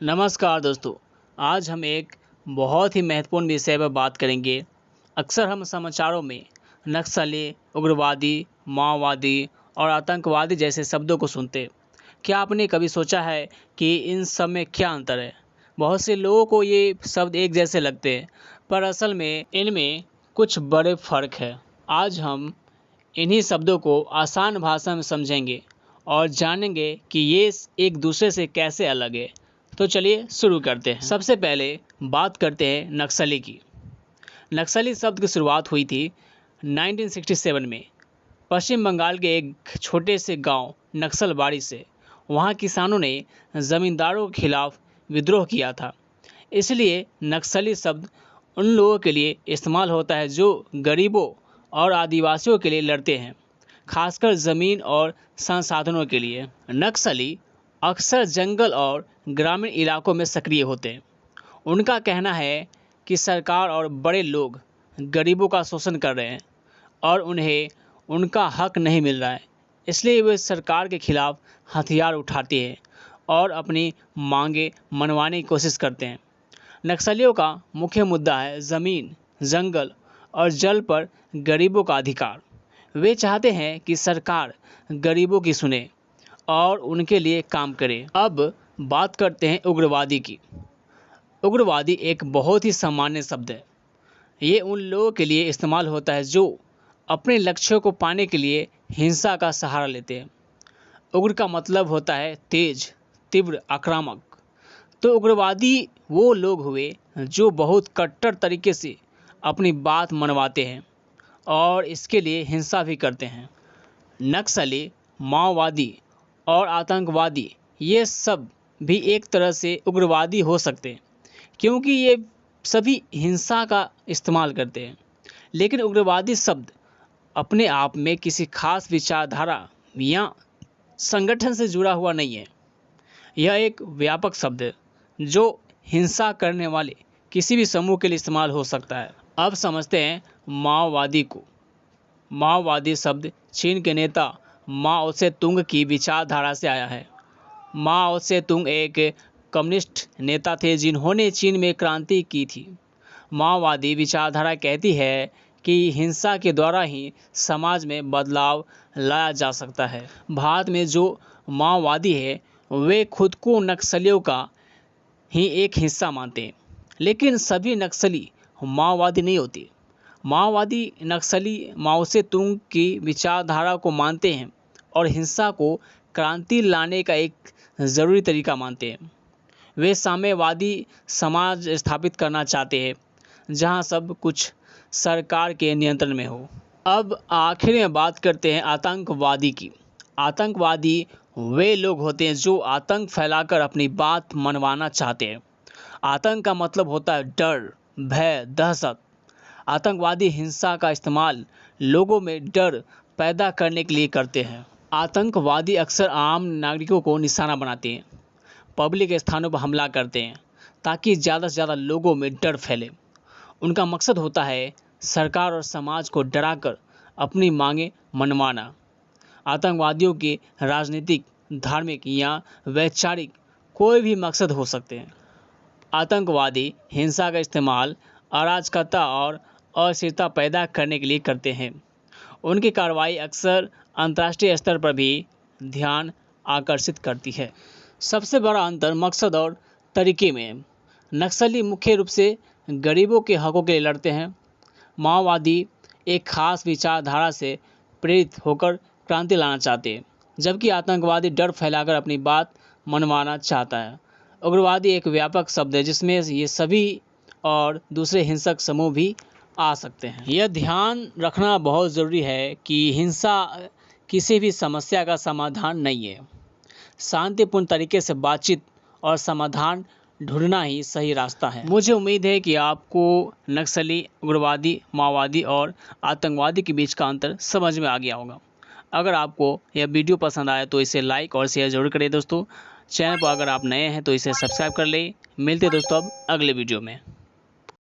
नमस्कार दोस्तों। आज हम एक बहुत ही महत्वपूर्ण विषय पर बात करेंगे। अक्सर हम समाचारों में नक्सली, उग्रवादी, माओवादी और आतंकवादी जैसे शब्दों को सुनते हैं। क्या आपने कभी सोचा है कि इन सब में क्या अंतर है? बहुत से लोगों को ये शब्द एक जैसे लगते हैं, पर असल में इनमें कुछ बड़े फ़र्क है। आज हम इन्हीं शब्दों को आसान भाषा में समझेंगे और जानेंगे कि ये एक दूसरे से कैसे अलग है। तो चलिए शुरू करते हैं। सबसे पहले बात करते हैं नक्सली की। नक्सली शब्द की शुरुआत हुई थी 1967 में पश्चिम बंगाल के एक छोटे से गांव नक्सलबाड़ी से। वहां किसानों ने ज़मींदारों के खिलाफ विद्रोह किया था। इसलिए नक्सली शब्द उन लोगों के लिए इस्तेमाल होता है जो गरीबों और आदिवासियों के लिए लड़ते हैं, खासकर ज़मीन और संसाधनों के लिए। नक्सली अक्सर जंगल और ग्रामीण इलाकों में सक्रिय होते हैं। उनका कहना है कि सरकार और बड़े लोग गरीबों का शोषण कर रहे हैं और उन्हें उनका हक नहीं मिल रहा है। इसलिए वे सरकार के खिलाफ हथियार उठाते हैं और अपनी मांगें मनवाने की कोशिश करते हैं। नक्सलियों का मुख्य मुद्दा है ज़मीन, जंगल और जल पर गरीबों का अधिकार। वे चाहते हैं कि सरकार गरीबों की सुने और उनके लिए काम करे। अब बात करते हैं उग्रवादी की। उग्रवादी एक बहुत ही सामान्य शब्द है। ये उन लोगों के लिए इस्तेमाल होता है जो अपने लक्ष्यों को पाने के लिए हिंसा का सहारा लेते हैं। उग्र का मतलब होता है तेज, तीव्र, आक्रामक। तो उग्रवादी वो लोग हुए जो बहुत कट्टर तरीके से अपनी बात मनवाते हैं और इसके लिए हिंसा भी करते हैं। नक्सली, माओवादी और आतंकवादी ये सब भी एक तरह से उग्रवादी हो सकते हैं, क्योंकि ये सभी हिंसा का इस्तेमाल करते हैं। लेकिन उग्रवादी शब्द अपने आप में किसी खास विचारधारा या संगठन से जुड़ा हुआ नहीं है। यह एक व्यापक शब्द है जो हिंसा करने वाले किसी भी समूह के लिए इस्तेमाल हो सकता है। अब समझते हैं माओवादी को। माओवादी शब्द चीन के नेता माओ त्से-तुंग की विचारधारा से आया है। माओ त्से-तुंग एक कम्युनिस्ट नेता थे जिन्होंने चीन में क्रांति की थी। माओवादी विचारधारा कहती है कि हिंसा के द्वारा ही समाज में बदलाव लाया जा सकता है। भारत में जो माओवादी है वे खुद को नक्सलियों का ही एक हिस्सा मानते हैं, लेकिन सभी नक्सली माओवादी नहीं होते। माओवादी नक्सली माओ त्से-तुंग की विचारधारा को मानते हैं और हिंसा को क्रांति लाने का एक ज़रूरी तरीका मानते हैं। वे साम्यवादी समाज स्थापित करना चाहते हैं जहां सब कुछ सरकार के नियंत्रण में हो। अब आखिर में बात करते हैं आतंकवादी की। आतंकवादी वे लोग होते हैं जो आतंक फैलाकर अपनी बात मनवाना चाहते हैं। आतंक का मतलब होता है डर, भय, दहशत। आतंकवादी हिंसा का इस्तेमाल लोगों में डर पैदा करने के लिए करते हैं। आतंकवादी अक्सर आम नागरिकों को निशाना बनाते हैं, पब्लिक स्थानों पर हमला करते हैं ताकि ज़्यादा से ज़्यादा लोगों में डर फैले। उनका मकसद होता है सरकार और समाज को डराकर अपनी मांगें मनवाना। आतंकवादियों के राजनीतिक, धार्मिक या वैचारिक कोई भी मकसद हो सकते हैं। आतंकवादी हिंसा का इस्तेमाल अराजकता और अस्थिरता पैदा करने के लिए करते हैं। उनकी कार्रवाई अक्सर अंतर्राष्ट्रीय स्तर पर भी ध्यान आकर्षित करती है। सबसे बड़ा अंतर मकसद और तरीके में है। नक्सली मुख्य रूप से गरीबों के हकों के लिए लड़ते हैं। माओवादी एक खास विचारधारा से प्रेरित होकर क्रांति लाना चाहते हैं, जबकि आतंकवादी डर फैलाकर अपनी बात मनवाना चाहता है। उग्रवादी एक व्यापक शब्द है जिसमें ये सभी और दूसरे हिंसक समूह भी आ सकते हैं। यह ध्यान रखना बहुत ज़रूरी है कि हिंसा किसी भी समस्या का समाधान नहीं है। शांतिपूर्ण तरीके से बातचीत और समाधान ढूंढना ही सही रास्ता है। मुझे उम्मीद है कि आपको नक्सली, उग्रवादी, माओवादी और आतंकवादी के बीच का अंतर समझ में आ गया होगा। अगर आपको यह वीडियो पसंद आया तो इसे लाइक और शेयर जरूर करें दोस्तों। चैनल पर अगर आप नए हैं तो इसे सब्सक्राइब कर लें। मिलते हैं दोस्तों अब अगले वीडियो में।